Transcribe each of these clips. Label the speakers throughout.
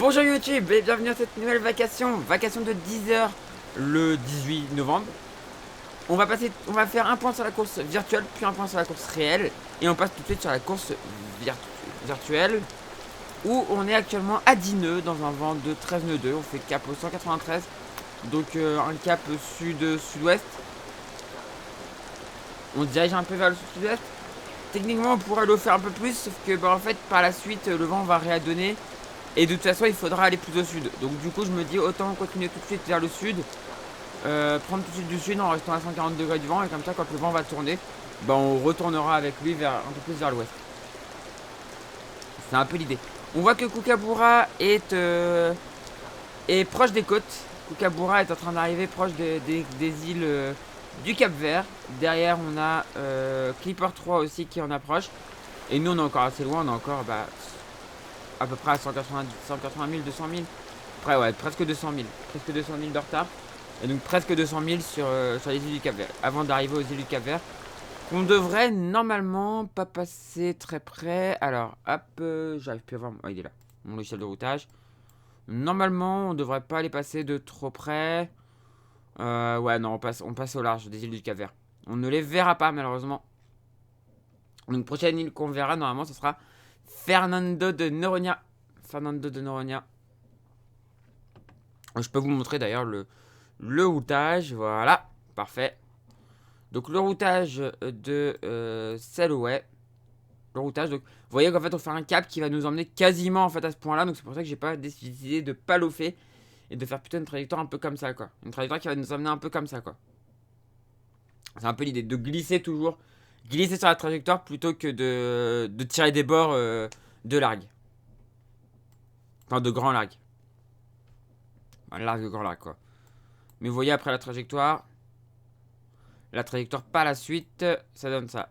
Speaker 1: Bonjour YouTube et bienvenue à cette nouvelle vacation de 10 heures le 18 novembre. On va faire un point sur la course virtuelle, puis un point sur la course réelle. Et on passe tout de suite sur la course virtuelle, où on est actuellement à 10 nœuds dans un vent de 13 nœuds 2. On fait cap au 193, donc un cap sud-sud-ouest. On se dirige un peu vers le sud-sud-ouest. Techniquement on pourrait le faire un peu plus, sauf que en fait par la suite le vent va réadonner. Et de toute façon il faudra aller plus au sud. Donc du coup je me dis autant continuer tout de suite vers le sud, prendre tout de suite du sud en restant à 140 degrés du vent. Et comme ça quand le vent va tourner, on retournera avec lui vers, un peu plus vers l'ouest. C'est un peu l'idée. On voit que Kookaburra est proche des côtes. Kookaburra est en train d'arriver proche des îles du Cap Vert. Derrière on a Clipper 3 aussi qui en approche. Et nous on est encore assez loin, on est encore à peu près à 180 000, 200 000. Après, ouais, presque 200 000. Presque 200 000 de retard. Et donc presque 200 000 sur les îles du Cap Vert. Avant d'arriver aux îles du Cap Vert. On devrait normalement pas passer très près. Alors, hop, j'arrive plus à voir. Oh, il est là. Mon logiciel de routage. Normalement, on devrait pas aller passer de trop près. Ouais, non, on passe au large des îles du Cap Vert. On ne les verra pas, malheureusement. Donc, prochaine île qu'on verra, normalement, ce sera Fernando de Noronha. Je peux vous montrer d'ailleurs le routage. Voilà, parfait. Donc le routage de Selway. Le routage, donc vous voyez qu'en fait on fait un cap qui va nous emmener quasiment en fait à ce point là. Donc c'est pour ça que j'ai pas décidé de pas l'offer et de faire plutôt une trajectoire un peu comme ça quoi. Une trajectoire qui va nous emmener un peu comme ça quoi. C'est un peu l'idée de glisser toujours. Glisser sur la trajectoire plutôt que de tirer des bords de largue. Enfin de grand largue. Largue, grand largue quoi. Mais vous voyez après la trajectoire pas la suite, ça donne ça.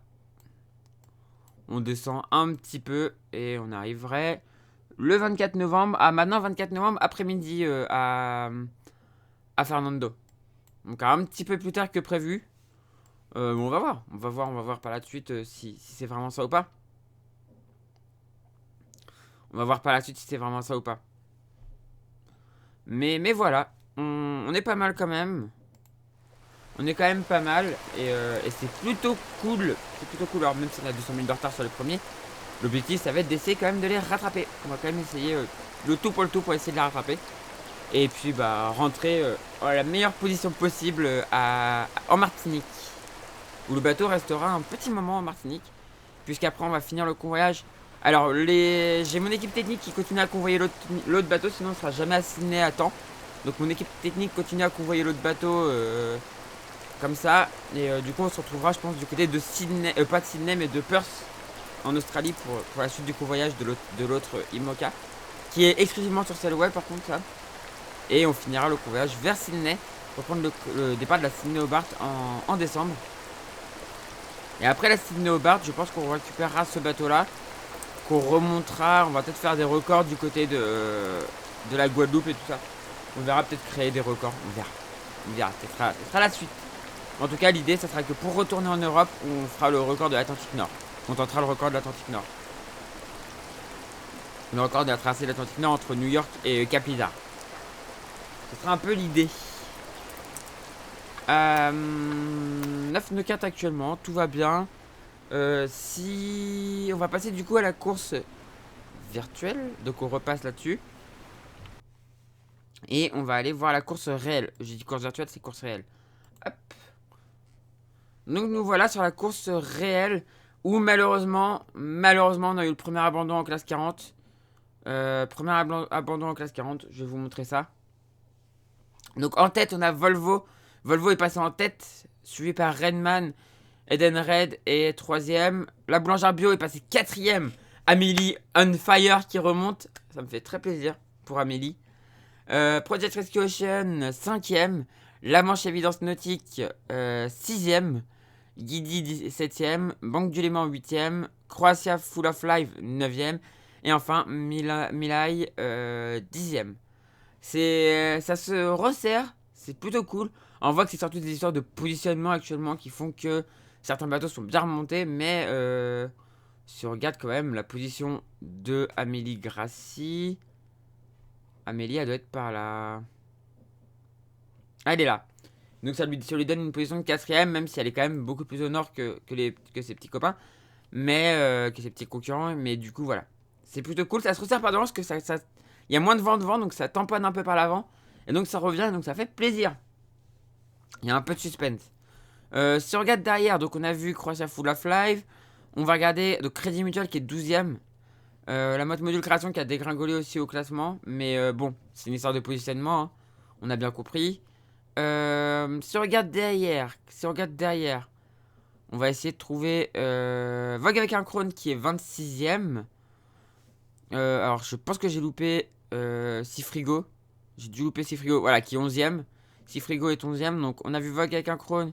Speaker 1: On descend un petit peu et on arriverait le 24 novembre. Ah, maintenant 24 novembre après-midi à Fernando. Donc un petit peu plus tard que prévu. On va voir. On va voir par la suite si c'est vraiment ça ou pas. On va voir par la suite si c'est vraiment ça ou pas. Mais voilà. On est pas mal quand même. On est quand même pas mal. Et c'est plutôt cool. C'est plutôt cool. Alors même si on a 200 000 de retard sur le premier. L'objectif ça va être d'essayer quand même de les rattraper. On va quand même essayer le tout pour essayer de les rattraper. Et puis rentrer à la meilleure position possible en Martinique. Où le bateau restera un petit moment en Martinique. Puisqu'après on va finir le convoyage. Alors j'ai mon équipe technique qui continue à convoyer l'autre bateau, sinon on sera jamais à Sydney à temps. Donc mon équipe technique continue à convoyer l'autre bateau comme ça. Et du coup on se retrouvera je pense du côté de Sydney, pas de Sydney mais de Perth en Australie pour la suite du convoyage de l'autre IMOCA. Qui est exclusivement sur Selway par contre ça. Et on finira le convoyage vers Sydney pour prendre le départ de la Sydney Hobart en décembre. Et après la Sydney Hobart, je pense qu'on récupérera ce bateau-là, qu'on remontera. On va peut-être faire des records du côté de la Guadeloupe et tout ça. On verra peut-être créer des records. On verra. Ce sera la suite. En tout cas, l'idée, ça sera que pour retourner en Europe, on fera le record de l'Atlantique Nord. On tentera le record de l'Atlantique Nord. Le record de la tracée de l'Atlantique Nord entre New York et Cap-Lizard. Ce sera un peu l'idée. 9 nœuds 4 actuellement, tout va bien. Si on va passer du coup à la course virtuelle, donc on repasse là-dessus. Et on va aller voir la course réelle. J'ai dit course virtuelle, c'est course réelle. Hop. Donc nous voilà sur la course réelle où malheureusement on a eu le premier abandon en classe 40. Premier abandon en classe 40, je vais vous montrer ça. Donc en tête, on a Volvo. Volvo est passé en tête, suivi par Redman, Eden Red est troisième. La boulangère bio est passée quatrième. Amélie On Fire qui remonte. Ça me fait très plaisir pour Amélie. Project Rescue Ocean, cinquième. La Manche Évidence Nautique, sixième. Guidi, septième. Banque du Léman, huitième. Croatia Full of Life, neuvième. Et enfin, Milai, dixième. Ça se resserre, c'est plutôt cool. On voit que c'est surtout des histoires de positionnement actuellement qui font que certains bateaux sont bien remontés, mais si on regarde quand même la position de Amélie Grassi, Amélie, elle doit être par là. Ah, elle est là. Donc ça lui donne une position de 4ème, même si elle est quand même beaucoup plus au nord que ses petits copains. Mais que ses petits concurrents. Mais du coup, voilà. C'est plutôt cool. Ça se resserre par devant parce que il y a moins de vent devant, donc ça tamponne un peu par l'avant. Et donc ça revient, donc ça fait plaisir. Il y a un peu de suspense. Si on regarde derrière, donc on a vu Croatia Full of Life. On va regarder donc Crédit Mutuel qui est 12ème. La mode module création qui a dégringolé aussi au classement. Mais bon, c'est une histoire de positionnement. Hein. On a bien compris. Si on regarde derrière, on va essayer de trouver Vogue avec un Krone qui est 26ème. Alors je pense que j'ai loupé Sifrigo. J'ai dû louper Sifrigo, voilà, qui est 11ème. Sifrigo est 11ème. Donc on a vu Vogue avec un Krone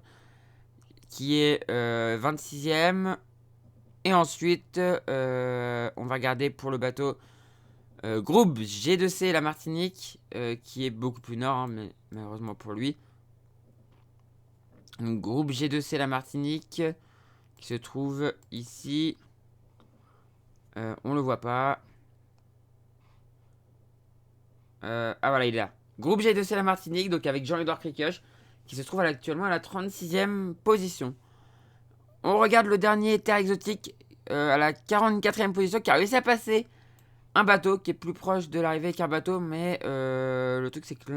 Speaker 1: qui est 26ème. Et ensuite, on va regarder pour le bateau groupe G2C la Martinique, qui est beaucoup plus nord, hein, mais malheureusement pour lui. Donc, groupe G2C la Martinique, qui se trouve ici. On le voit pas. Ah voilà, il est là. Groupe G2C la Martinique, donc avec Jean-Edouard Cricuche, qui se trouve actuellement à la 36ème position. On regarde le dernier terre exotique à la 44ème position, qui a réussi à passer un bateau qui est plus proche de l'arrivée qu'un bateau, mais le truc c'est que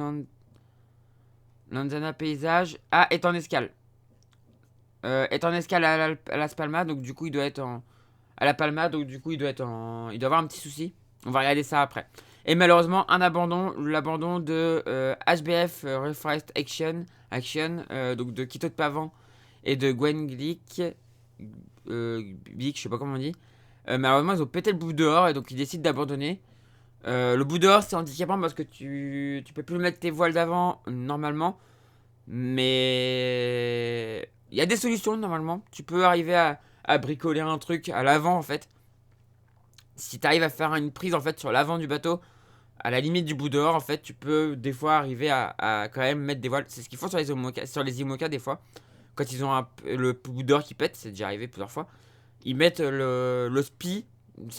Speaker 1: Lanzana Paysage est en escale. Est en escale à Las Palmas, donc du coup il doit être à la Palma, donc du coup il doit avoir un petit souci. On va regarder ça après. Et malheureusement l'abandon de HBF Reforest Action, donc de Quito de Pavan et de Gwen Glick, Glick, je sais pas comment on dit. Malheureusement ils ont pété le bout dehors et donc ils décident d'abandonner. Le bout dehors c'est handicapant parce que tu peux plus mettre tes voiles d'avant normalement. Mais il y a des solutions normalement. Tu peux arriver à bricoler un truc à l'avant en fait. Si tu arrives à faire une prise en fait sur l'avant du bateau, à la limite du bout dehors en fait, tu peux des fois arriver à quand même mettre des voiles. C'est ce qu'ils font sur les IMOCA des fois. Quand ils ont le bout dehors qui pète, c'est déjà arrivé plusieurs fois. Ils mettent le SPI.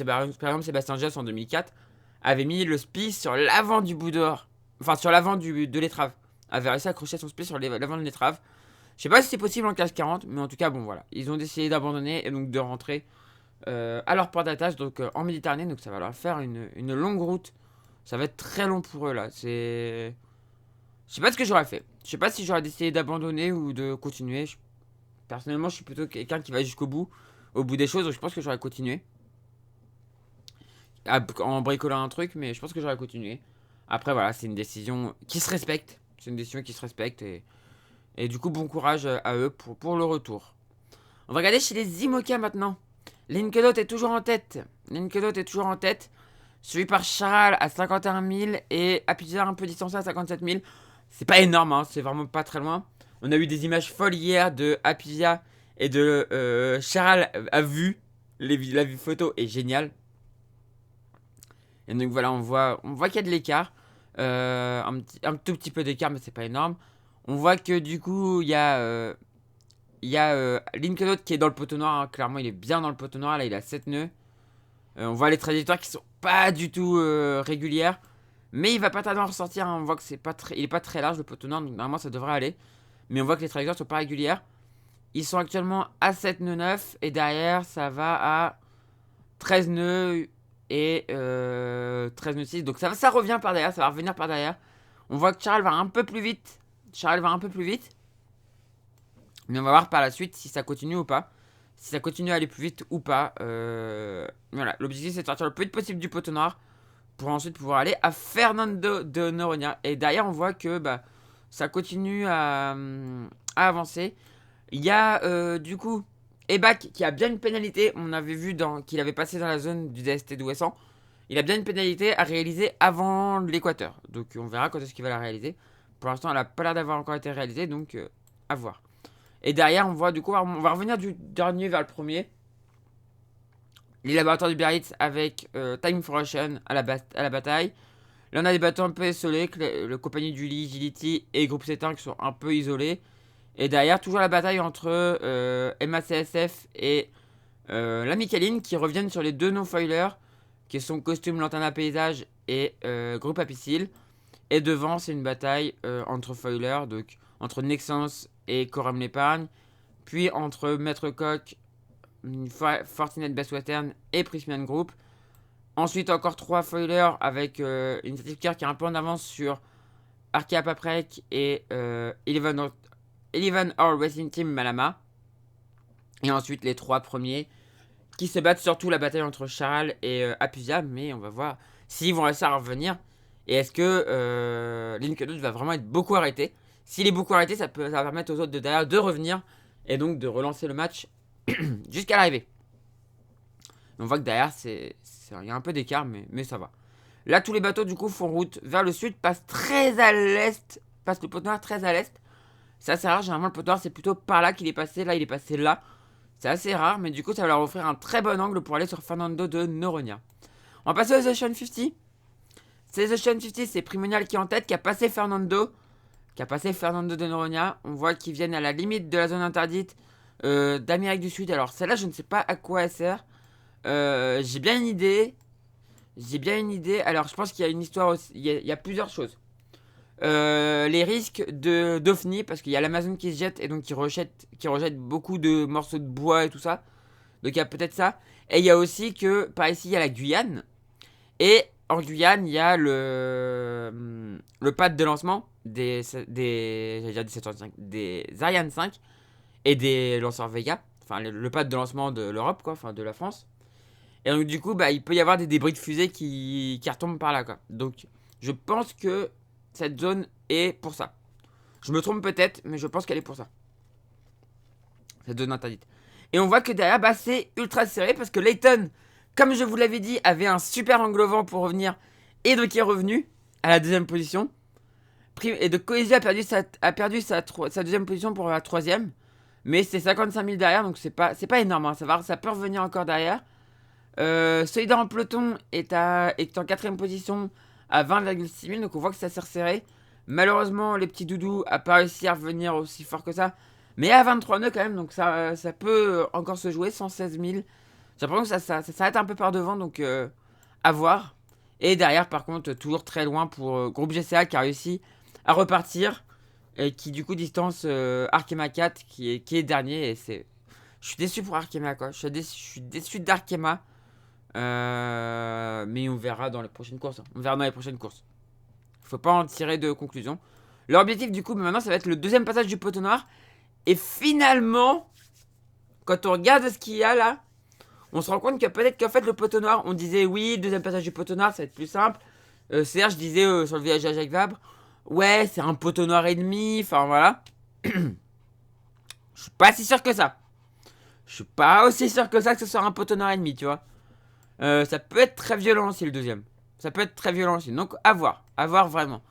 Speaker 1: Par exemple, Sébastien Jess en 2004 avait mis le SPI sur l'avant du bout dehors. Enfin, sur l'avant de l'étrave. Avait réussi à accrocher son SPI sur l'avant de l'étrave. Je sais pas si c'est possible en classe 40, mais en tout cas, bon voilà. Ils ont décidé d'abandonner et donc de rentrer à leur port d'attache, donc en Méditerranée. Donc ça va leur faire une longue route. Ça va être très long pour eux là. Je sais pas ce que j'aurais fait. Je sais pas si j'aurais décidé d'abandonner ou de continuer. Personnellement, je suis plutôt quelqu'un qui va jusqu'au bout, au bout des choses. Donc je pense que j'aurais continué. En bricolant un truc, mais je pense que j'aurais continué. Après, voilà, c'est une décision qui se respecte. C'est une décision qui se respecte. Et du coup, bon courage à eux pour le retour. On va regarder chez les IMOCA maintenant. Linkedot est toujours en tête. Suivi par Charal à 51 000 et Apizar un peu distancé à 57 000. C'est pas énorme, hein, c'est vraiment pas très loin. On a eu des images folles hier de Apizia et de Charal à vue. La vue photo est géniale. Et donc voilà, on voit qu'il y a de l'écart. Un tout petit peu d'écart, mais c'est pas énorme. On voit que du coup, il y a Linkedot qui est dans le poteau noir. Hein. Clairement, il est bien dans le poteau noir. Là, il a 7 nœuds. On voit les trajectoires qui sont pas du tout régulières. Mais il va pas tarder à en ressortir. Hein. On voit que il est pas très large le poteau noir. Donc normalement, ça devrait aller. Mais on voit que les trajectoires sont pas régulières. Ils sont actuellement à 7 nœuds 9. Et derrière, ça va à 13 nœuds et 13 nœuds 6. Donc ça revient par derrière. Ça va revenir par derrière. On voit que Charles va un peu plus vite. Mais on va voir par la suite si ça continue ou pas. Si ça continue à aller plus vite ou pas. Voilà, l'objectif c'est de sortir le plus vite possible du poteau noir. Pour ensuite pouvoir aller à Fernando de Noronha. Et derrière on voit que ça continue à avancer. Il y a du coup Ebac qui a bien une pénalité. On avait vu qu'il avait passé dans la zone du DST d'Ouessant. Il a bien une pénalité à réaliser avant l'équateur. Donc on verra quand est-ce qu'il va la réaliser. Pour l'instant elle n'a pas l'air d'avoir encore été réalisée. Donc à voir. Et derrière, on voit du coup, on va revenir du dernier vers le premier. Les laboratoires du Biarritz avec Time for Ocean à la bataille. Là, on a des bateaux un peu isolés, le compagnie du Lee, Agility et Groupe C1 qui sont un peu isolés. Et derrière, toujours la bataille entre MACSF et la Micaline qui reviennent sur les deux non-foilers qui sont Costume Lantana Paysage et groupe Apicil. Et devant, c'est une bataille entre foilers, donc entre Nexence et Corum l'épargne. Puis entre Maître Coq, Fortinet Best Western et Prismian Group. Ensuite, encore 3 foilers avec Initiative Care qui a un peu en avance sur Arkea Paprec et Eleven Hour Racing Team Malama. Et ensuite, les 3 premiers qui se battent surtout la bataille entre Charal et Apusia. Mais on va voir s'ils vont réussir à revenir. Et est-ce que Linkadot va vraiment être beaucoup arrêté? S'il est beaucoup arrêté, ça va permettre aux autres de derrière de revenir et donc de relancer le match jusqu'à l'arrivée. On voit que derrière, il y a un peu d'écart, mais ça va. Là, tous les bateaux, du coup, font route vers le sud, passent très à l'est, passent le pot noir très à l'est. C'est assez rare, généralement, le pot noir, c'est plutôt par là qu'il est passé. Là, il est passé là. C'est assez rare, mais du coup, ça va leur offrir un très bon angle pour aller sur Fernando de Noronha. On va passer aux Ocean 50. C'est Ocean 50, c'est Primonial qui est en tête, qui a passé Fernando de Noronha. On voit qu'ils viennent à la limite de la zone interdite d'Amérique du Sud. Alors, celle-là, je ne sais pas à quoi elle sert. J'ai bien une idée. Alors, je pense qu'il y a une histoire aussi. Il y a plusieurs choses. Les risques d'OVNI, parce qu'il y a l'Amazon qui se jette et donc qui rejette beaucoup de morceaux de bois et tout ça. Donc, il y a peut-être ça. Et il y a aussi que par ici, il y a la Guyane. Et en Guyane, il y a le pad de lancement des Ariane 5 et des lanceurs Vega. Enfin, le pad de lancement de l'Europe, quoi. Enfin, de la France. Et donc, du coup, il peut y avoir des débris de fusée qui retombent par là, quoi. Donc, je pense que cette zone est pour ça. Je me trompe peut-être, mais je pense qu'elle est pour ça. Cette zone interdite. Et on voit que derrière, c'est ultra serré parce que Layton, comme je vous l'avais dit, avait un super angle vent pour revenir. Et donc, il est revenu à la deuxième position. Et de Coesia a perdu sa deuxième position pour la troisième. Mais c'est 55 000 derrière, donc c'est pas énorme. Hein. Ça peut revenir encore derrière. Solida en peloton est en quatrième position à 20,6 000, donc on voit que ça s'est resserré. Malheureusement, les petits doudous a pas réussi à revenir aussi fort que ça, mais à 23 nœuds quand même, donc ça peut encore se jouer. 116 000. J'ai l'impression que ça s'arrête un peu par devant, donc à voir. Et derrière, par contre, toujours très loin pour Groupe GCA qui a réussi à repartir et qui du coup distance Arkema 4 qui est dernier. Et je suis déçu pour Arkema, quoi. Je suis déçu d'Arkema. Mais on verra dans les prochaines courses. Faut pas en tirer de conclusion. Leur objectif, du coup, maintenant, ça va être le deuxième passage du poteau noir. Et finalement, quand on regarde ce qu'il y a là, on se rend compte que peut-être qu'en fait, le poteau noir, on disait oui, deuxième passage du poteau noir, ça va être plus simple. Serge disait sur le voyage à Jacques Vabre, ouais, c'est un poteau noir et demi. Enfin, voilà. Je suis pas si sûr que ça. Je suis pas aussi sûr que ça que ce soit un poteau noir et demi, tu vois. Ça peut être très violent aussi le deuxième. Ça peut être très violent aussi. Donc à voir vraiment.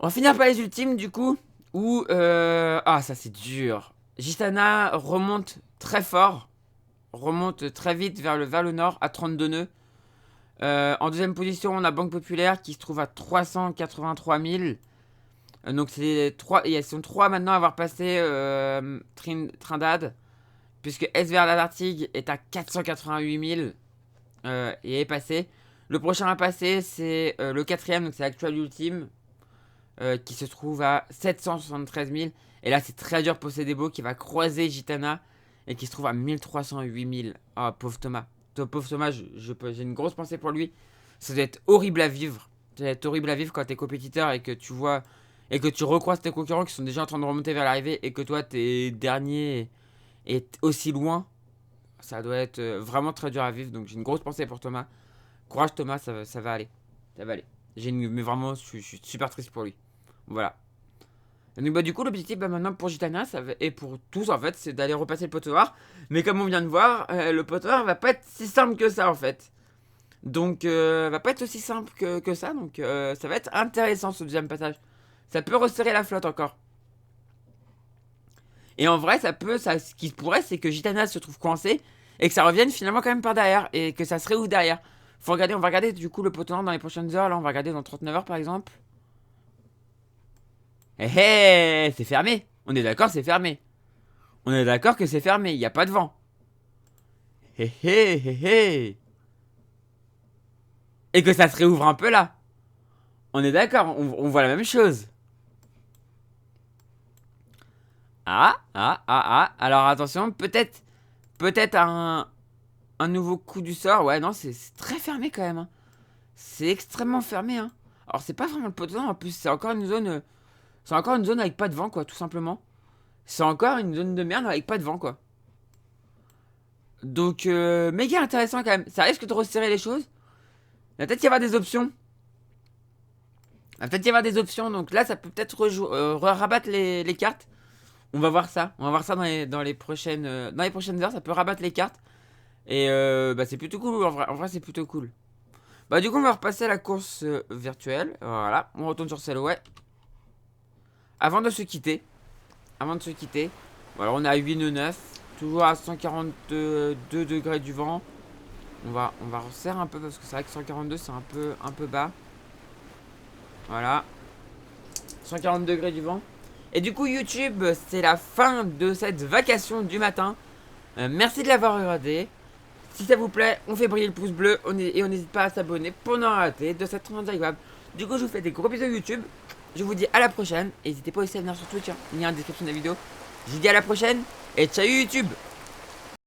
Speaker 1: On va finir par les ultimes du coup. Où ah, ça c'est dur. Gitana remonte très fort. Remonte très vite vers le nord à 32 nœuds. En deuxième position, on a Banque Populaire qui se trouve à 383 000. Donc c'est 3. Ils sont 3 maintenant à avoir passé Trindade. Puisque SVR l'Antarctique est à 488 000. Et est passé. Le prochain à passer, c'est le quatrième, donc c'est l'actuel ultime, qui se trouve à 773 000. Et là, c'est très dur pour Cédébo qui va croiser Gitana et qui se trouve à 1308 000. Oh, pauvre Thomas. Pauvre Thomas, j'ai une grosse pensée pour lui. Ça doit être horrible à vivre. Ça doit être horrible à vivre quand t'es compétiteur et que tu vois et que tu recroises tes concurrents qui sont déjà en train de remonter vers l'arrivée et que toi, t'es dernier et aussi loin. Ça doit être vraiment très dur à vivre. Donc j'ai une grosse pensée pour Thomas. Courage Thomas, ça va aller. Ça va aller. Mais vraiment, je suis super triste pour lui. Voilà. Et donc du coup, l'objectif maintenant pour Gitana et pour tous en fait, c'est d'aller repasser le poteau noir. Mais comme on vient de voir, le poteau noir va pas être si simple que ça en fait. Donc va pas être aussi simple que ça. Donc ça va être intéressant ce deuxième passage. Ça peut resserrer la flotte encore. Et en vrai, ce qui pourrait, c'est que Gitana se trouve coincé et que ça revienne finalement quand même par derrière et que ça se réouvre derrière. On va regarder du coup le poteau noir dans les prochaines heures. Là, on va regarder dans 39 heures par exemple. Eh hé, c'est fermé. On est d'accord, c'est fermé. On est d'accord que c'est fermé, il n'y a pas de vent. Hé hé hé hé. Et que ça se réouvre un peu là. On est d'accord, on voit la même chose. Alors attention, peut-être un nouveau coup du sort. Ouais, non, c'est très fermé quand même. Hein. C'est extrêmement fermé. Hein. Alors c'est pas vraiment le poteau, en plus, c'est encore une zone... c'est encore une zone avec pas de vent, quoi, tout simplement. C'est encore une zone de merde avec pas de vent, quoi. Donc, méga intéressant quand même. Ça risque de resserrer les choses. Il va peut-être y avoir des options. Il va peut-être y avoir des options. Donc là, ça peut peut-être rabattre les cartes. On va voir ça. On va voir ça dans les prochaines heures. Ça peut rabattre les cartes. Et bah, c'est plutôt cool. En vrai c'est plutôt cool. Bah, du coup, on va repasser à la course virtuelle. Voilà. On retourne sur celle, ouais. Avant de se quitter. Voilà, on est à 8,9. Toujours à 142 degrés du vent. On va resserrer un peu parce que c'est vrai que 142 c'est un peu bas. Voilà. 140 degrés du vent. Et du coup YouTube, c'est la fin de cette vacation du matin. Merci de l'avoir regardé. Si ça vous plaît, on fait briller le pouce bleu et on n'hésite pas à s'abonner pour ne rien rater de cette tendance agréable. Du coup je vous fais des gros bisous YouTube. Je vous dis à la prochaine. N'hésitez pas aussi à venir sur Twitch, lien en description de la vidéo. Je vous dis à la prochaine et ciao YouTube.